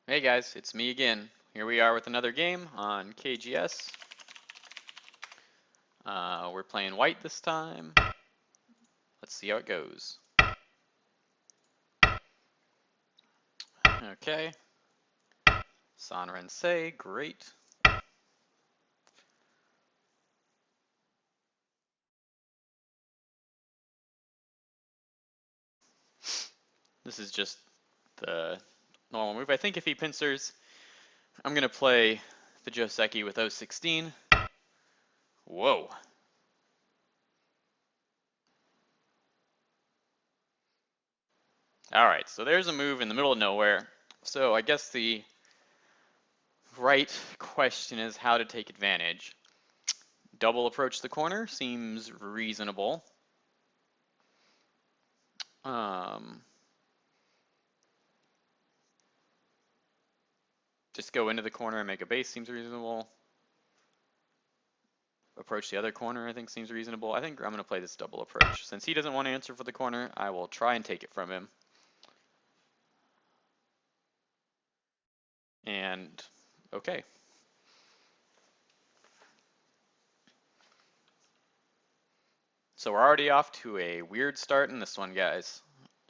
Hey guys, it's me again. Here we are with another game on KGS. We're playing white this time. Let's see how it goes. Okay. Sanrensei, great. This is just the normal move. I think if he pincers, I'm going to play the Joseki with 016. Whoa. Alright, so there's a move in the middle of nowhere. So I guess the right question is how to take advantage. Double approach the corner seems reasonable. Just go into the corner and make a base seems reasonable. Approach the other corner I think seems reasonable. I think I'm going to play this double approach. Since he doesn't want to answer for the corner, I will try and take it from him. And okay. So we're already off to a weird start in this one, guys.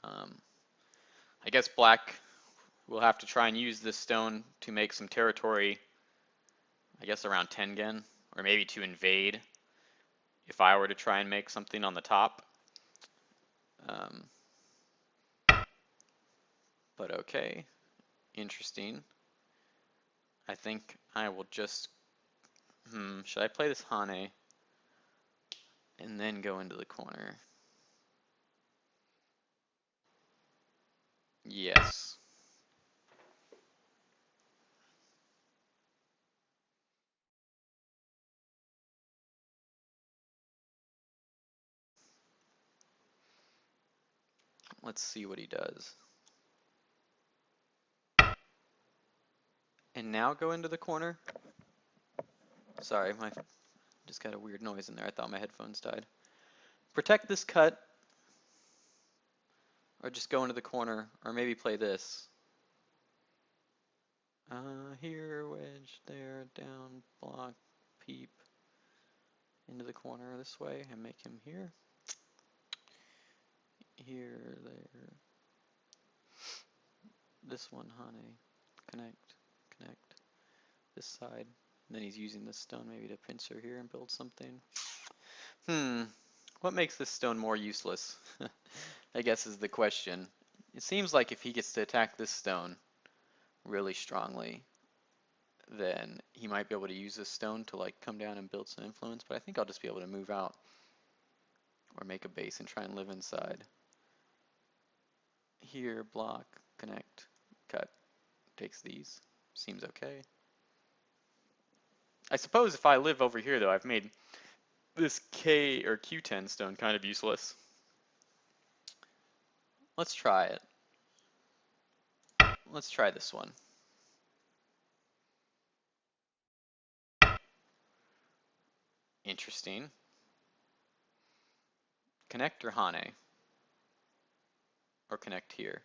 I guess black will have to try and use this stone to make some territory, I guess around Tengen, or maybe to invade if I were to try and make something on the top. But okay, interesting. I think I will just, should I play this Hane and then go into the corner? Yes. Let's see what he does. And now go into the corner. Sorry, my just got a weird noise in there. I thought my headphones died. Protect this cut, or just go into the corner, or maybe play this. Here, wedge, there, down, block, peep, into the corner this way, and make him here. Here, there. This one, Hane, connect. This side. And then he's using this stone maybe to pincer here and build something. What makes this stone more useless? I guess is the question. It seems like if he gets to attack this stone really strongly, then he might be able to use this stone to like come down and build some influence, but I think I'll just be able to move out or make a base and try and live inside. Here, block, connect, cut, takes these. Seems okay. I suppose if I live over here though, I've made this K or Q10 stone kind of useless. Let's try it. Let's try this one. Interesting. Connect or Hane? Or connect here?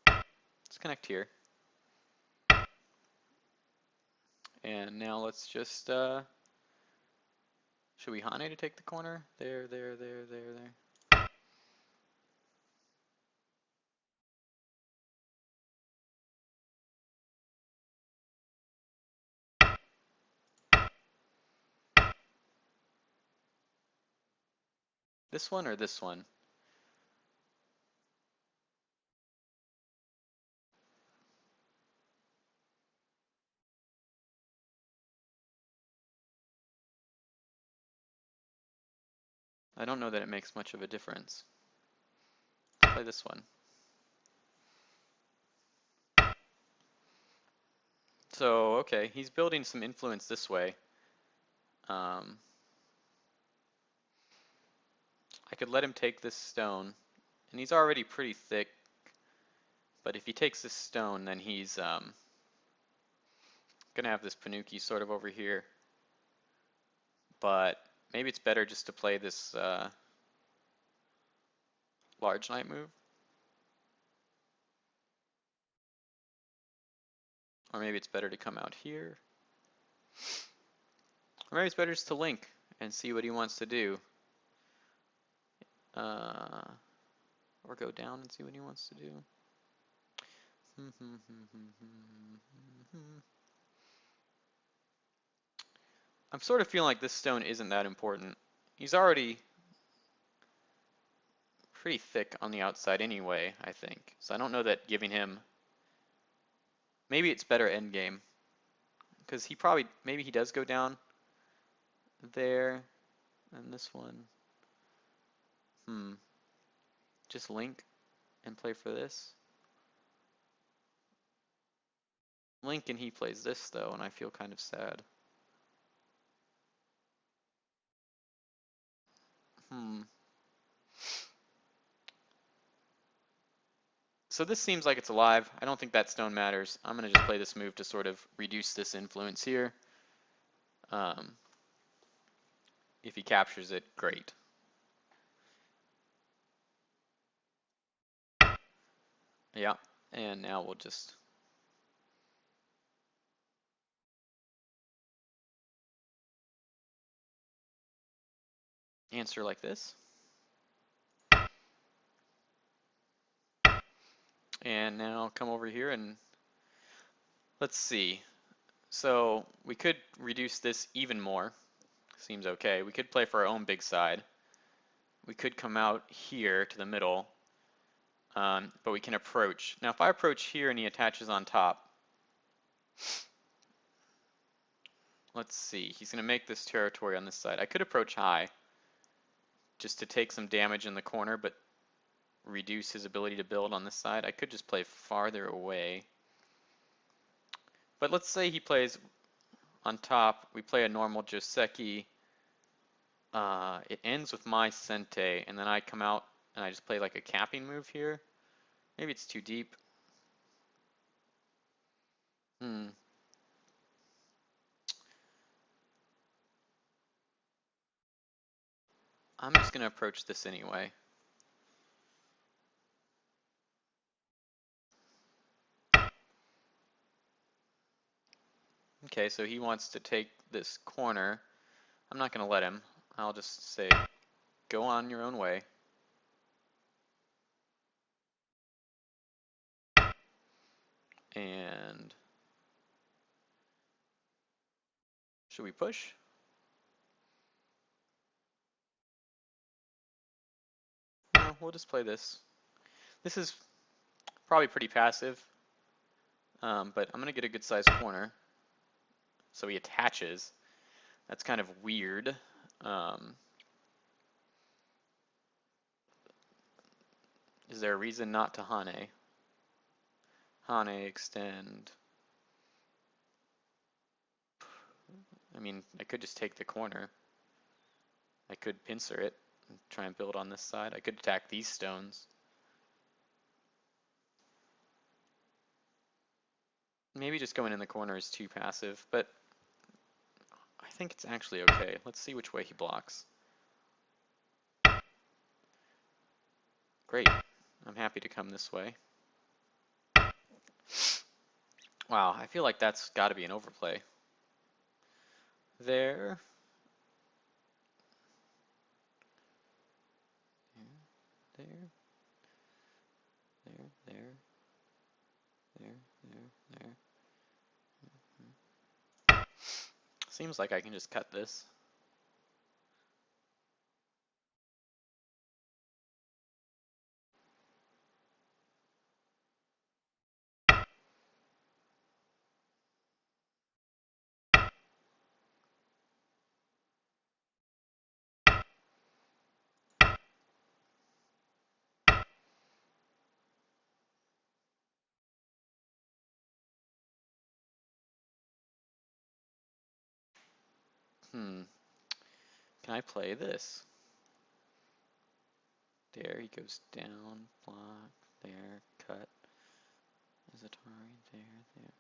Let's connect here. And now let's just, should we Hane to take the corner? There. This one or this one? I don't know that it makes much of a difference. Let's play this one. So, okay, he's building some influence this way. I could let him take this stone, and he's already pretty thick, but if he takes this stone, then he's gonna have this Panuki sort of over here. But maybe it's better just to play this large knight move. Or maybe it's better to come out here. Or maybe it's better just to link and see what he wants to do. Or go down and see what he wants to do. I'm sort of feeling like this stone isn't that important. He's already pretty thick on the outside anyway, I think. So I don't know that giving him... Maybe it's better endgame. Because he probably... Maybe he does go down there. And this one. Just link and play for this. Link and he plays this though, and I feel kind of sad. So this seems like it's alive. I don't think that stone matters. I'm going to just play this move to sort of reduce this influence here. If he captures it, great. Yeah, and now we'll just... answer like this. And now come over here and let's see. So we could reduce this even more. Seems okay. We could play for our own big side. We could come out here to the middle, but we can approach. Now if I approach here and he attaches on top, let's see. He's going to make this territory on this side. I could approach high just to take some damage in the corner, but reduce his ability to build on this side. I could just play farther away. But let's say he plays on top. We play a normal Joseki. It ends with my Sente, and then I come out and I just play like a capping move here. Maybe it's too deep. I'm just going to approach this anyway. Okay, so he wants to take this corner. I'm not going to let him. I'll just say, go on your own way. And should we push? No, we'll just play this. This is probably pretty passive, but I'm going to get a good sized corner. So he attaches. That's kind of weird. Is there a reason not to Hane? Hane, extend. I mean, I could just take the corner. I could pincer it and try and build on this side. I could attack these stones. Maybe just going in the corner is too passive, but I think it's actually okay. Let's see which way he blocks. Great. I'm happy to come this way. Wow, I feel like that's got to be an overplay. There. There. There. There. There. There. There. Seems like I can just cut this. Can I play this? There, he goes down, block, there, cut. Izatari, there.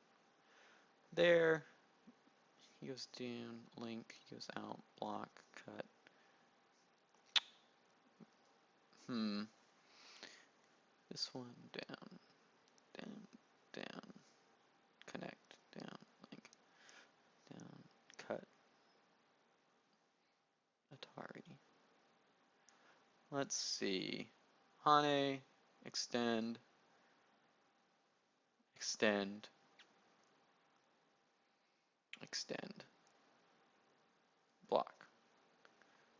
There, he goes down, link, he goes out, block, cut. This one, down, connect. let's see. Hane, extend, extend, extend, block,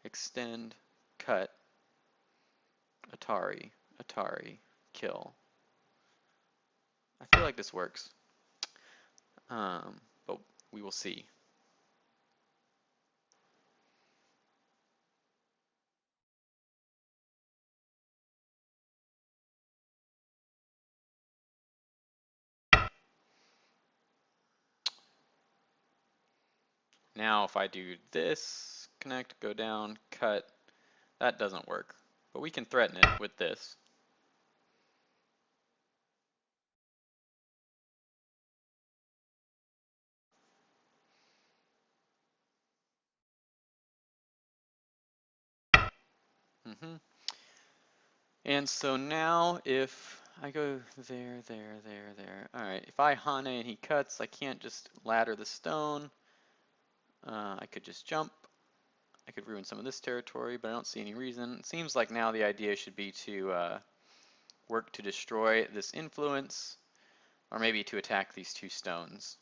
extend, cut, Atari, Atari, kill. I feel like this works, but we will see. Now if I do this, connect, go down, cut, that doesn't work. But we can threaten it with this. Mm-hmm. And so now if I go there, there, there, there. All right, if I Hane and he cuts, I can't just ladder the stone. I could just jump. I could ruin some of this territory, but I don't see any reason. It seems like now the idea should be to work to destroy this influence, or maybe to attack these two stones.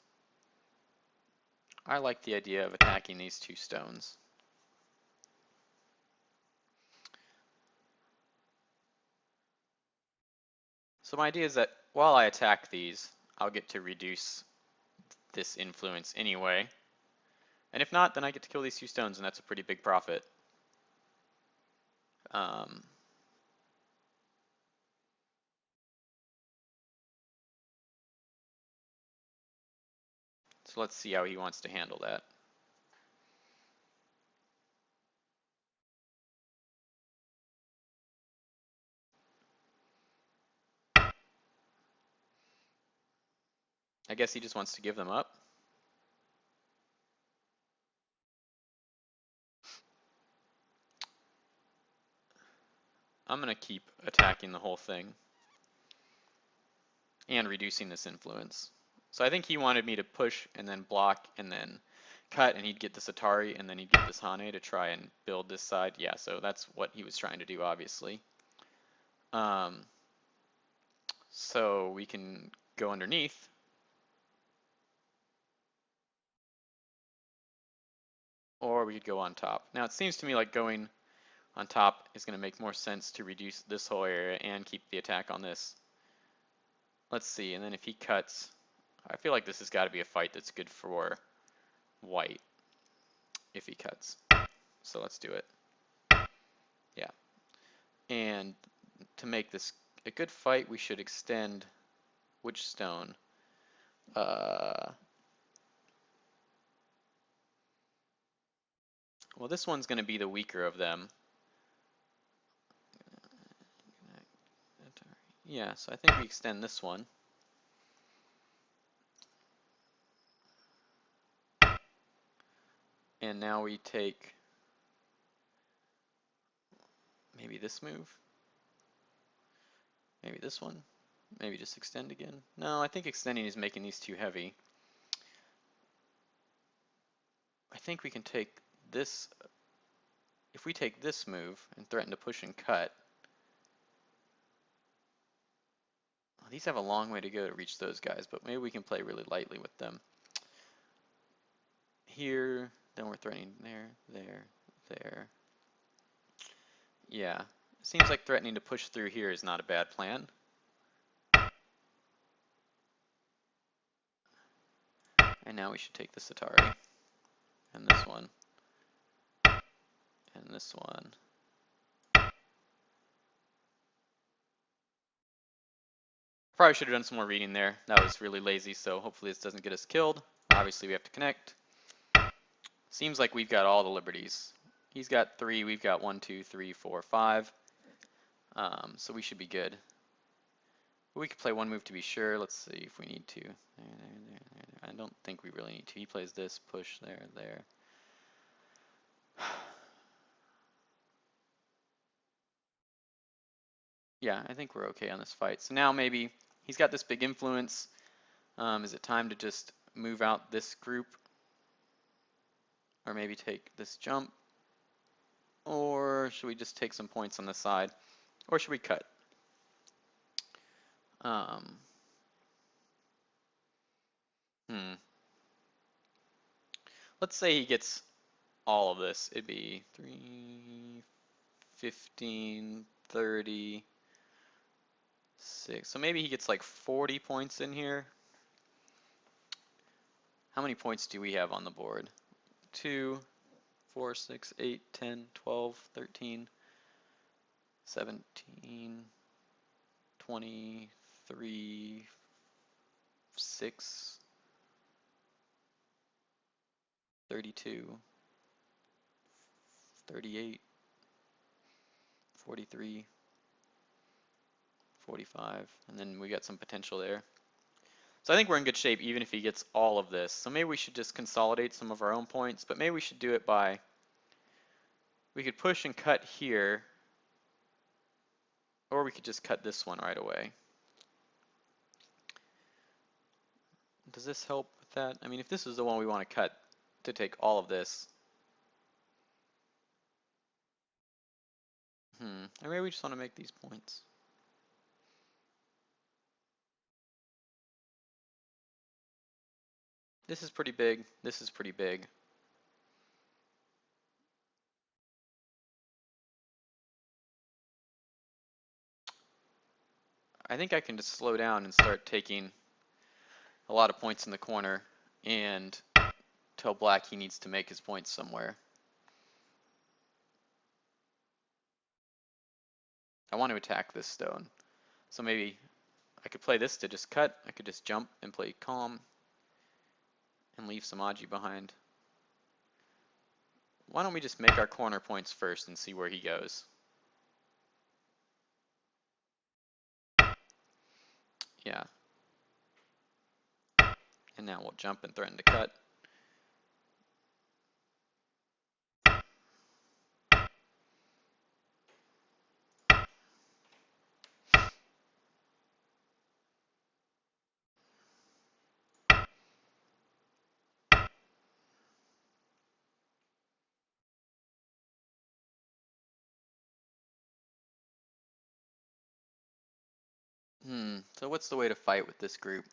I like the idea of attacking these two stones. So my idea is that while I attack these, I'll get to reduce this influence anyway. And if not, then I get to kill these two stones, and that's a pretty big profit. So let's see how he wants to handle that. I guess he just wants to give them up. I'm going to keep attacking the whole thing and reducing this influence. So I think he wanted me to push and then block and then cut, and he'd get this Atari and then he'd get this Hane to try and build this side. Yeah, so that's what he was trying to do, obviously. So we can go underneath. Or we could go on top. Now it seems to me like going on top is going to make more sense to reduce this whole area and keep the attack on this. Let's see, and then if he cuts, I feel like this has got to be a fight that's good for white if he cuts. So let's do it. Yeah. And to make this a good fight, we should extend which stone? Well, this one's going to be the weaker of them. Yeah, so I think we extend this one. And now we take maybe this move. Maybe this one. Maybe just extend again. No, I think extending is making these too heavy. I think we can take this. If we take this move and threaten to push and cut, well, these have a long way to go to reach those guys, but maybe we can play really lightly with them. Here, then we're threatening there, there, there. Yeah, it seems like threatening to push through here is not a bad plan. And now we should take this Atari, and this one, and this one. Probably should have done some more reading there. That was really lazy, so hopefully this doesn't get us killed. Obviously we have to connect. Seems like we've got all the liberties. He's got 3, we've got 1, 2, 3, 4, 5. So we should be good. We could play one move to be sure. Let's see if we need to. There. I don't think we really need to. He plays this, push there, there. Yeah, I think we're okay on this fight. So now maybe he's got this big influence. Is it time to just move out this group? Or maybe take this jump? Or should we just take some points on the side? Or should we cut? Um, hmm. Let's say he gets all of this. It'd be 3, 15, 30, 6. So maybe he gets like 40 points in here. How many points do we have on the board? 2, 4, 6, 8, 10, 12, 13, 17, 23, 6, 32, 38, 43, 45, and then we got some potential there. So I think we're in good shape even if he gets all of this. So maybe we should just consolidate some of our own points, but maybe we should do it by, we could push and cut here, or we could just cut this one right away. Does this help with that? I mean, if this is the one we want to cut to take all of this, or maybe we just want to make these points. This is pretty big, this is pretty big. I think I can just slow down and start taking a lot of points in the corner and tell Black he needs to make his points somewhere. I want to attack this stone. So maybe I could play this to just cut. I could just jump and play calm and leave some Aji behind. Why don't we just make our corner points first and see where he goes? Yeah. And now we'll jump and threaten to cut. So what's the way to fight with this group?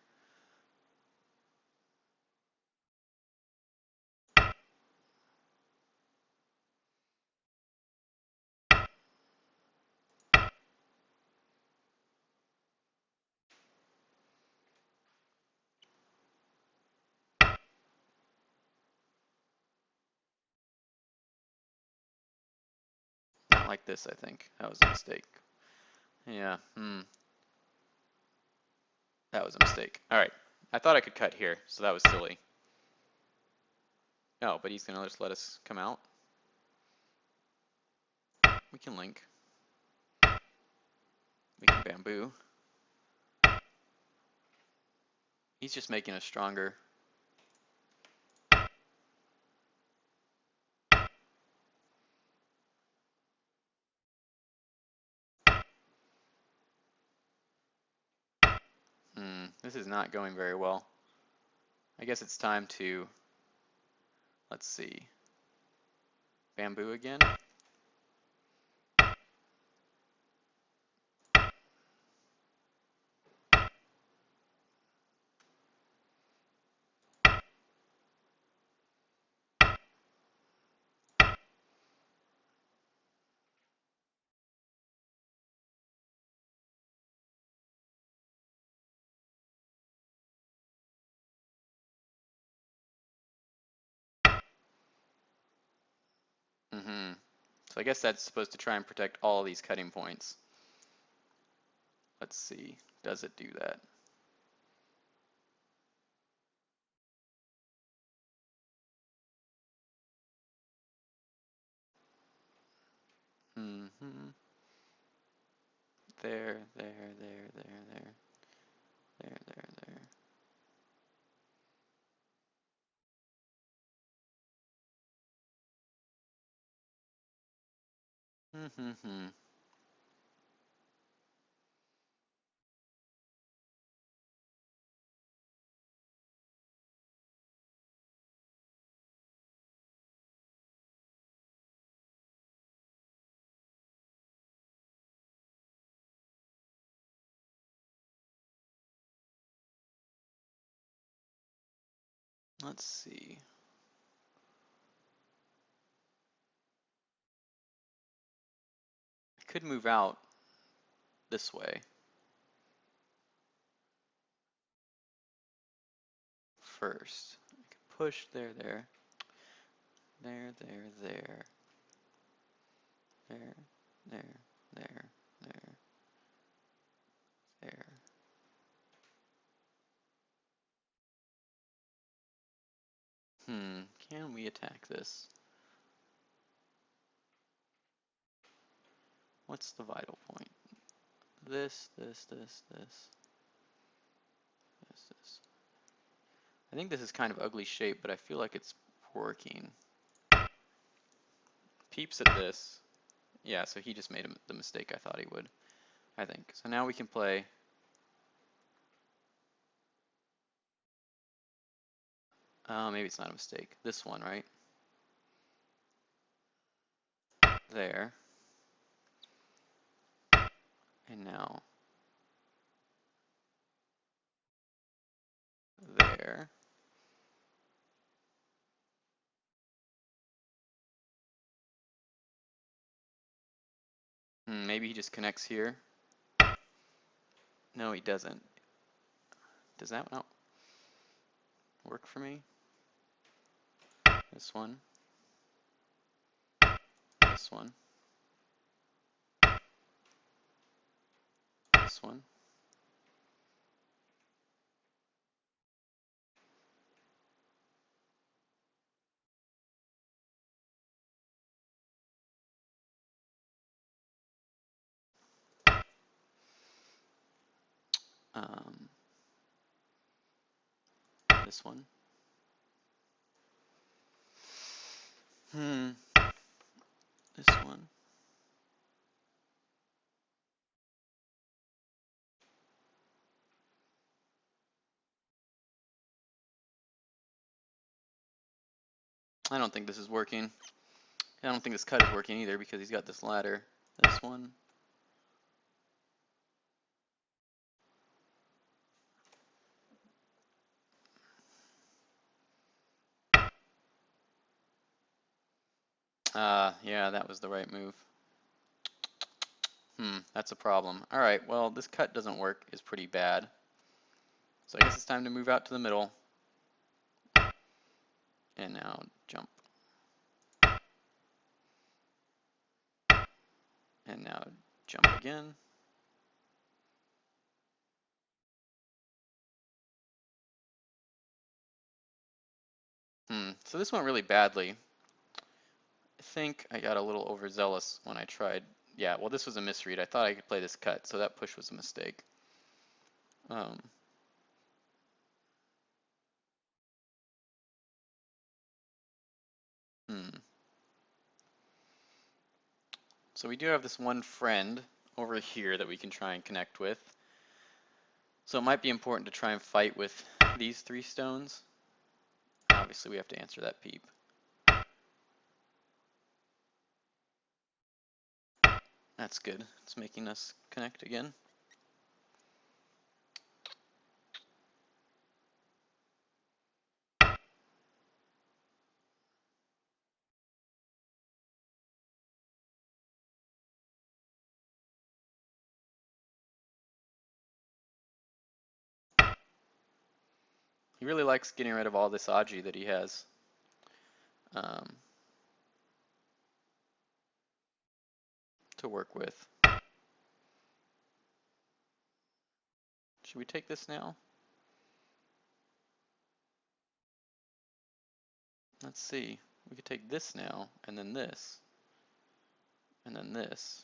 Not like this, I think. That was a mistake. Yeah, that was a mistake. All right, I thought I could cut here, so that was silly. Oh, but he's gonna just let us come out. We can link. We can bamboo. He's just making us stronger. This is not going very well. I guess it's time to, let's see, bamboo again. So I guess that's supposed to try and protect all of these cutting points. Let's see, does it do that? There, there, there, there, there, there, there, there. Let's see. I could move out this way first. I could push there, there, there, there, there, there, there, there, there, there. Can we attack this? What's the vital point? This, this, this, this, this. I think this is kind of ugly shape, but I feel like it's working. Peeps at this. Yeah, so he just made the mistake I thought he would, I think. So now we can play. Maybe it's not a mistake. This one, right? There. And now there. Maybe he just connects here. No, he doesn't. Does that not work for me? This one. This one. This one. This one. This one. I don't think this is working. I don't think this cut is working either because he's got this ladder. This one. Yeah, that was the right move. That's a problem. Alright, well, this cut doesn't work, is pretty bad. So I guess it's time to move out to the middle. And now jump. And now jump again. So this went really badly. I think I got a little overzealous when I tried. Yeah, well, this was a misread. I thought I could play this cut, so that push was a mistake. So we do have this one friend over here that we can try and connect with. So it might be important to try and fight with these 3 stones. Obviously, we have to answer that peep. That's good. It's making us connect again. He really likes getting rid of all this Aji that he has. To work with. Should we take this now? Let's see. We could take this now, and then this, and then this,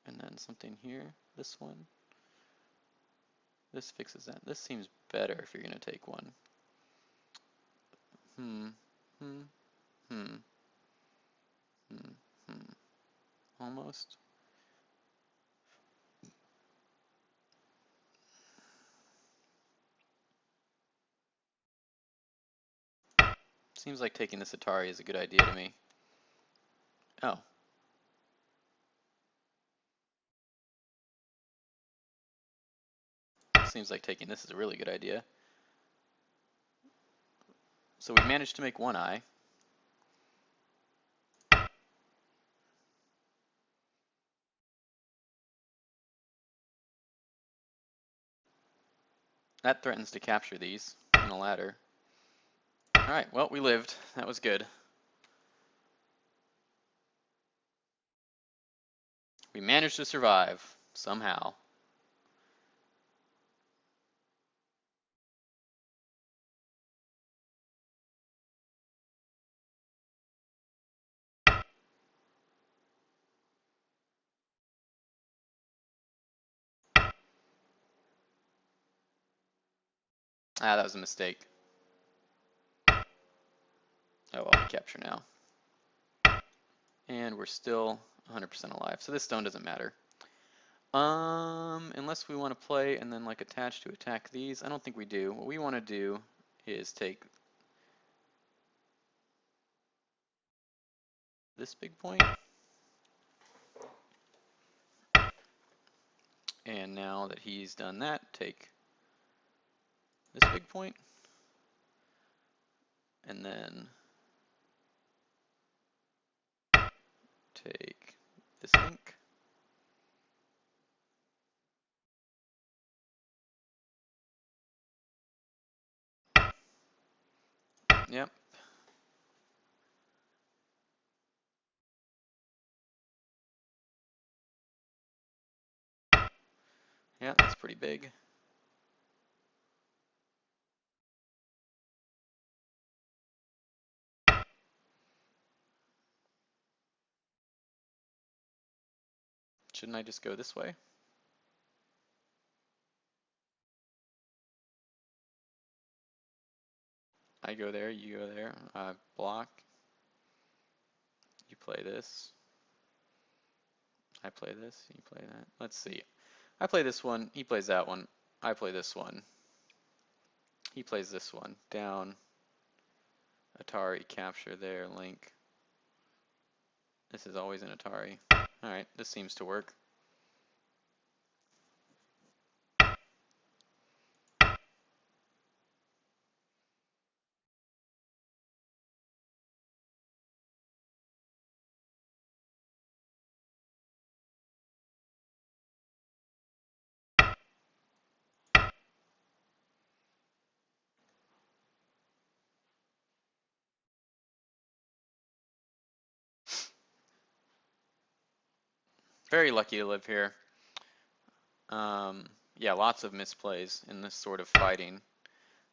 and then something here. This one. This fixes that. This seems better if you're going to take one. Almost. Seems like taking this Atari is a good idea to me. Oh. Seems like taking this is a really good idea. So we managed to make one eye. That threatens to capture these in a ladder. Alright, well, we lived. That was good. We managed to survive, somehow. Ah, that was a mistake. Oh well, we capture now. And we're still 100% alive, so this stone doesn't matter. Unless we want to play and then like attach to attack these. I don't think we do. What we want to do is take this big point. And now that he's done that, take this big point. And then take this link. Yep. Yeah, that's pretty big. Shouldn't I just go this way? I go there, you go there. Block. You play this. I play this, you play that. Let's see. I play this one, he plays that one. I play this one. He plays this one. Down. Atari, capture there, link. This is always an Atari. Alright, this seems to work. Very lucky to live here. Yeah, lots of misplays in this sort of fighting.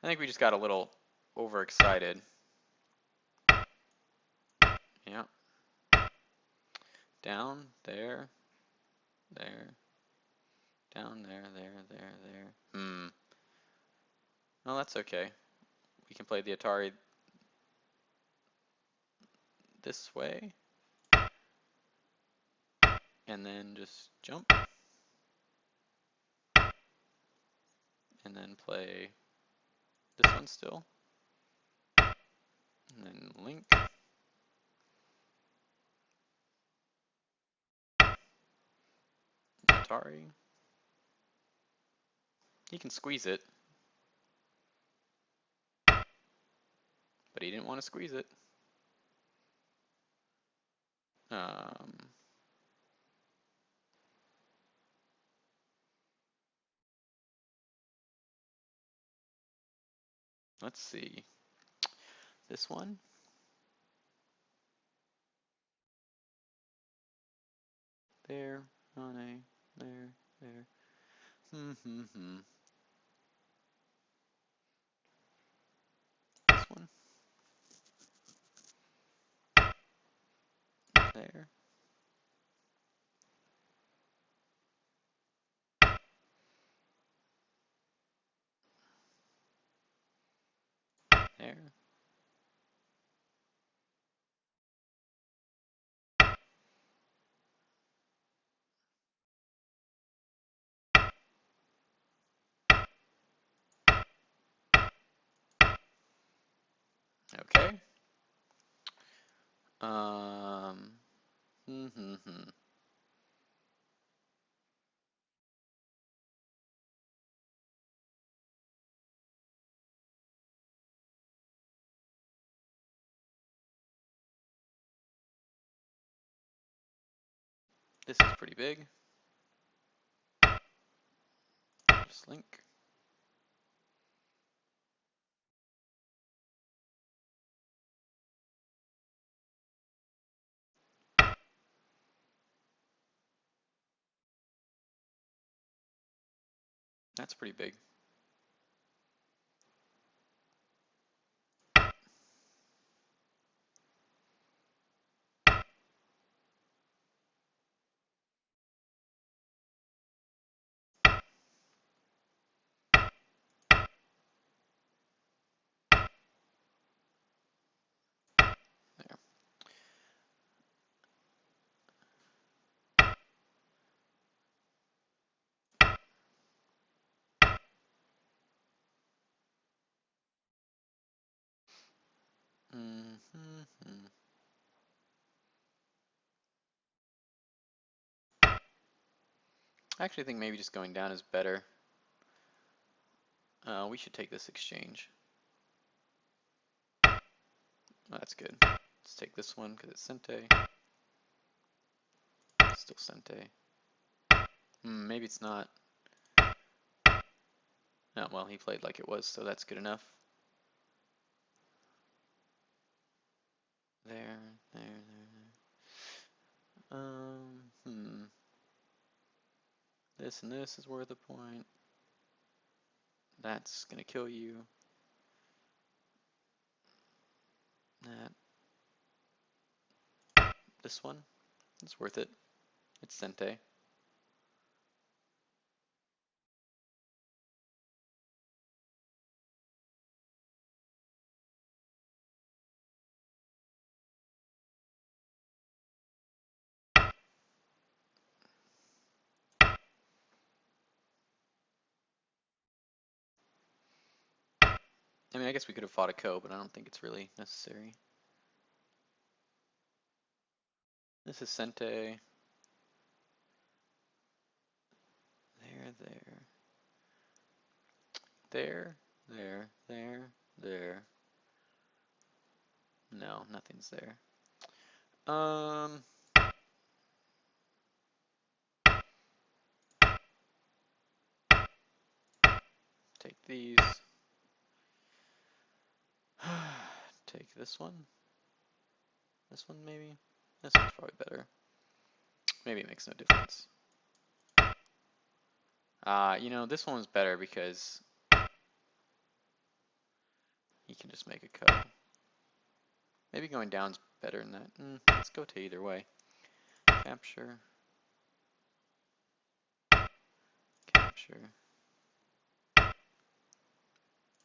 I think we just got a little overexcited. Yeah. Down, there, down, there. Well, that's okay. We can play the Atari this way. And then just jump. And then play this one still. And then link. Atari. He can squeeze it. But he didn't want to squeeze it. Let's see. This one. There, on a, there. This one. There. There. Okay. Um, This is pretty big. Just link. That's pretty big. There. Mm-hmm. I actually think maybe just going down is better. We should take this exchange. Oh, that's good. Let's take this one because it's Sente. Still Sente. Maybe it's not. Oh, well, he played like it was, so that's good enough. There, there, there. This and this is worth a point. That's gonna kill you. That. This one, it's worth it. It's Sente. I mean, I guess we could have fought a Ko, but I don't think it's really necessary. This is Sente. There, there. There, there, there, there. No, nothing's there. Take these. Take this one. This one maybe? This one's probably better. Maybe it makes no difference. You know, this one was better because he can just make a Ko. Maybe going down's better than that. Let's go to either way. Capture. Capture.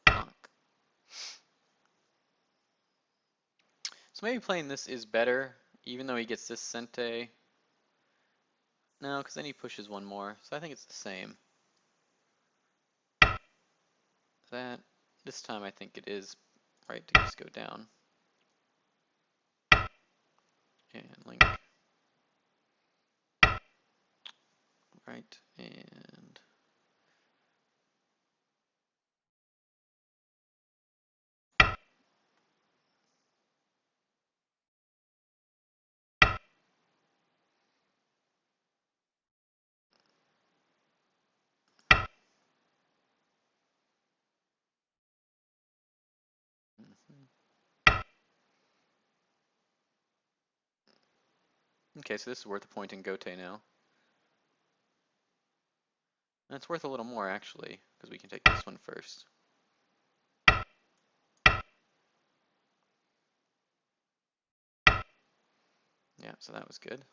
Lock. So maybe playing this is better, even though he gets this Sente. No, because then he pushes one more. So I think it's the same. That. This time I think it is right to just go down. And link. Right, and okay, so this is worth a point in Gote now. And it's worth a little more actually, because we can take this one first. Yeah, so that was good.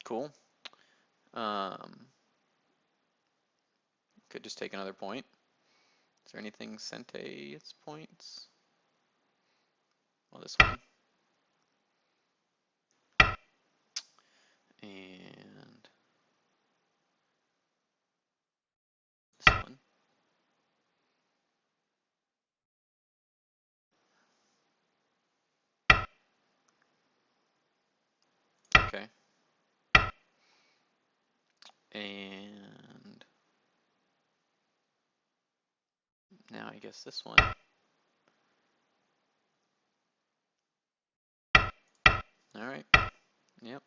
Cool. Could just take another point. Is there anything Sente its points? Well, this one. And this one. Okay. And now I guess this one. All right. Yep.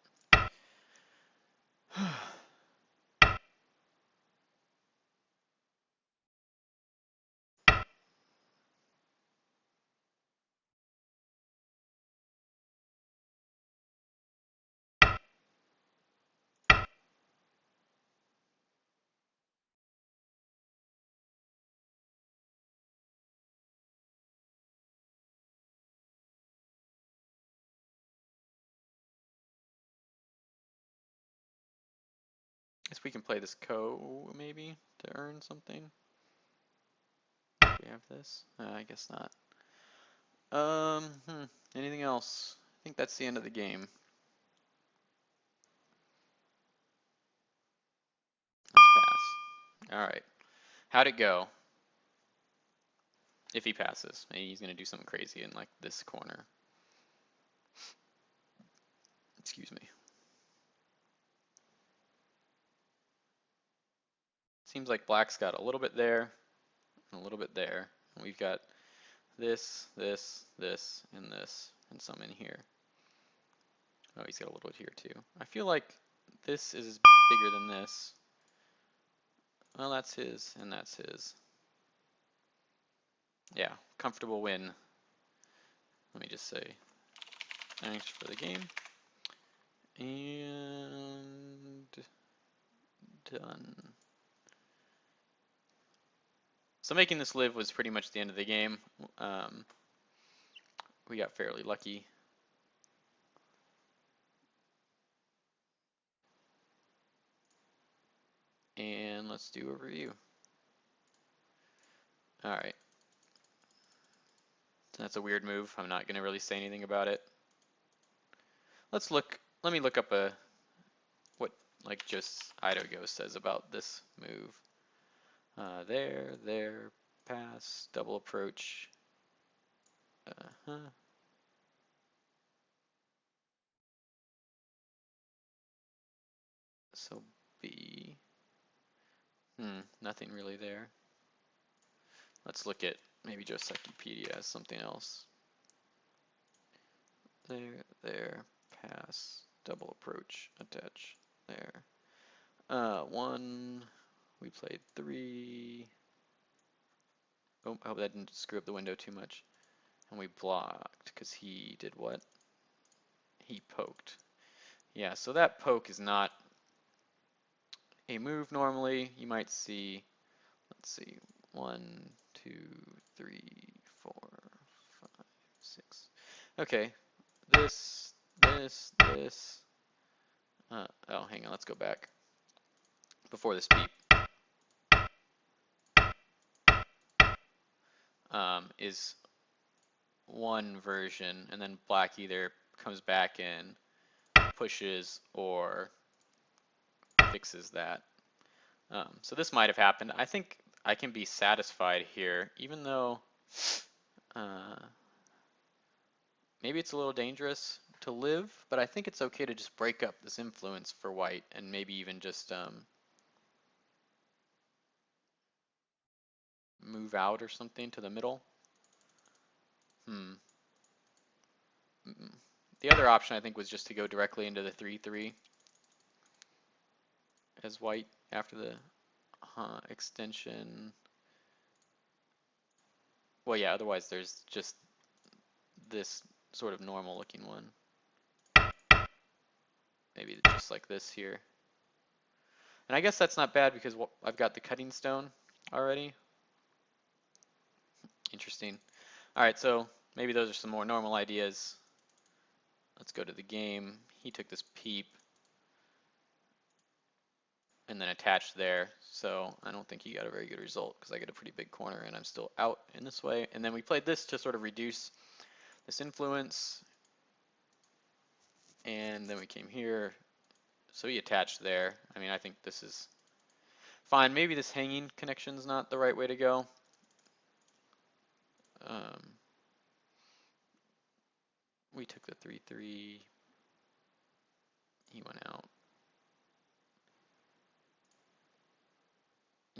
Guess we can play this Ko maybe to earn something. If we have this. I guess not. Anything else? I think that's the end of the game. Let's pass. All right. How'd it go? If he passes, maybe he's gonna do something crazy in like this corner. Excuse me. Seems like black's got a little bit there and a little bit there. And we've got this, this, this, and some in here. Oh, he's got a little bit here too. I feel like this is bigger than this. Well, that's his, and that's his. Yeah, comfortable win. Let me just say, thanks for the game. And done. So making this live was pretty much the end of the game. We got fairly lucky. And let's do a review. All right. That's a weird move. I'm not going to really say anything about it. Let me look up what like just Go says about this move. There, pass, double approach. So B. Nothing really there. Let's look at maybe Josekipedia as something else. There, pass, double approach, attach, there. One, we played 3. Oh, I hope that didn't screw up the window too much. And we blocked, because he did what? He poked. Yeah, so that poke is not a move normally. You might see, let's see, 1, 2, 3, 4, 5, 6. Okay, this. Oh, hang on, let's go back. Before this beep. Is one version, and then black either comes back in, pushes, or fixes that. So this might have happened. I think I can be satisfied here, even though maybe it's a little dangerous to live, but I think it's okay to just break up this influence for white and maybe even just move out or something to the middle. The other option I think was just to go directly into the 3-3 as white after the extension. Well, yeah, otherwise there's just this sort of normal looking one. Maybe just like this here. And I guess that's not bad because I've got the cutting stone already. Interesting. All right, so maybe those are some more normal ideas. Let's go to the game. He took this peep and then attached there. So I don't think he got a very good result because I get a pretty big corner and I'm still out in this way. And then we played this to sort of reduce this influence. And then we came here. So he attached there. I mean, I think this is fine. Maybe this hanging connection is not the right way to go. We took the 3-3. He went out.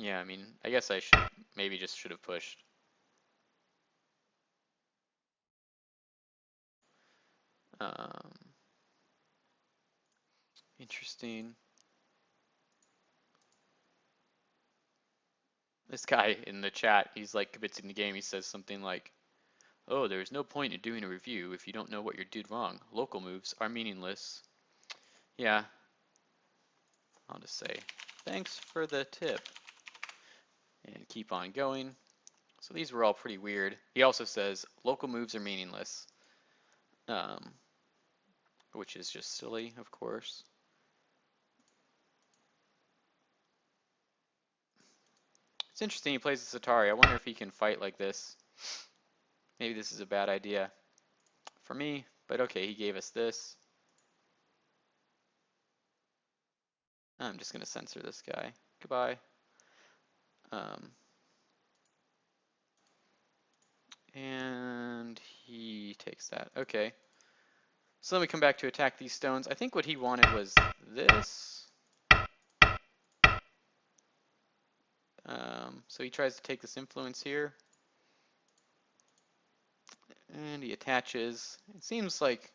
Yeah, I mean, I guess I should maybe just should have pushed. Um, Interesting. This guy in the chat, he's like kibitzing the game. He says something like, "Oh, there is no point in doing a review if you don't know what you did wrong. Local moves are meaningless." Yeah, I'll just say, thanks for the tip, and keep on going. So these were all pretty weird. He also says, local moves are meaningless, um, which is just silly, of course. It's interesting he plays the Atari. I wonder if he can fight like this. Maybe this is a bad idea for me, but okay, he gave us this. I'm just going to censor this guy. Goodbye. Um, and he takes that. Okay. So then we come back to attack these stones. I think what he wanted was this. So he tries to take this influence here. And he attaches. It seems like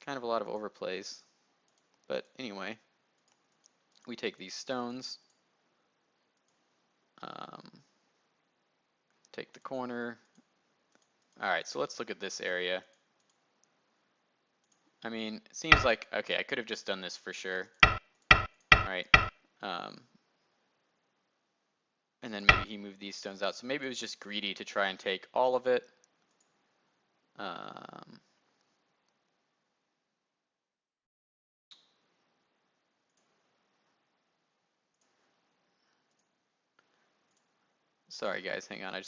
kind of a lot of overplays. But anyway, we take these stones. Take the corner. Alright, so let's look at this area. I mean, it seems like, okay, I could have just done this for sure. Alright. And then maybe he moved these stones out. So maybe it was just greedy to try and take all of it. Sorry guys, hang on, I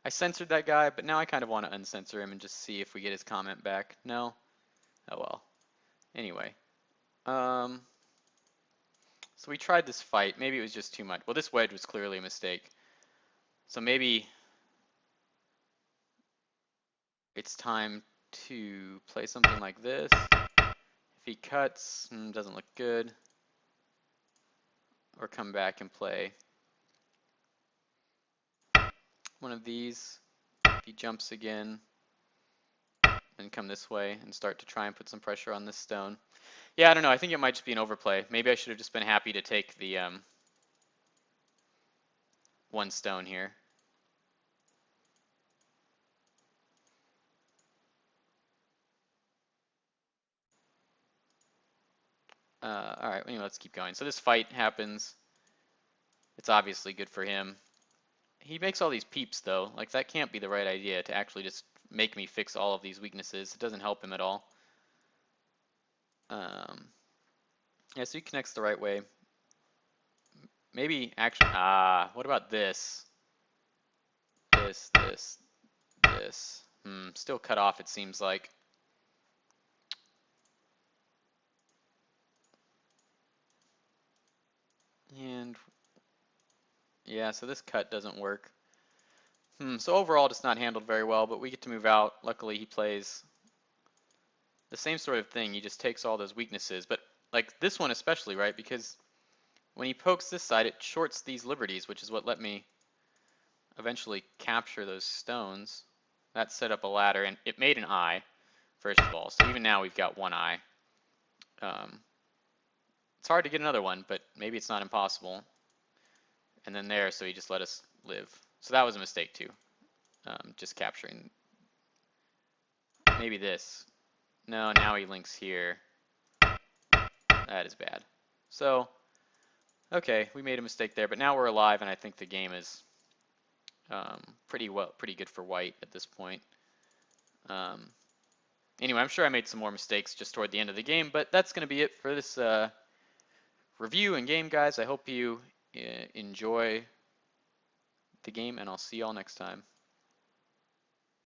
censored that guy, but now I kind of want to uncensor him and just see if we get his comment back. No? Oh well. Anyway. So we tried this fight. Maybe it was just too much. Well, this wedge was clearly a mistake. So maybe it's time to play something like this. If he cuts, doesn't look good. Or come back and play one of these. If he jumps again, and come this way and start to try and put some pressure on this stone. Yeah, I don't know. I think it might just be an overplay. Maybe I should have just been happy to take the one stone here. All right, anyway, let's keep going. So this fight happens. It's obviously good for him. He makes all these peeps, though. Like, that can't be the right idea, to actually just make me fix all of these weaknesses. It doesn't help him at all. Yeah, so he connects the right way. Maybe, actually, what about this? This. Still cut off, it seems like. And yeah, so this cut doesn't work. So overall, just not handled very well, but we get to move out. Luckily, he plays the same sort of thing. He just takes all those weaknesses, but like this one especially, right? Because when he pokes this side, it shorts these liberties, which is what let me eventually capture those stones. That set up a ladder, and it made an eye, first of all. So even now, we've got one eye. It's hard to get another one, but maybe it's not impossible. And then there, so he just let us live. So that was a mistake too. Just capturing. Maybe this. No, now he links here. That is bad. So, okay, we made a mistake there, but now we're alive, and I think the game is pretty good for white at this point. Anyway, I'm sure I made some more mistakes just toward the end of the game, but that's going to be it for this review and game, guys. I hope you enjoy the game, and I'll see y'all next time.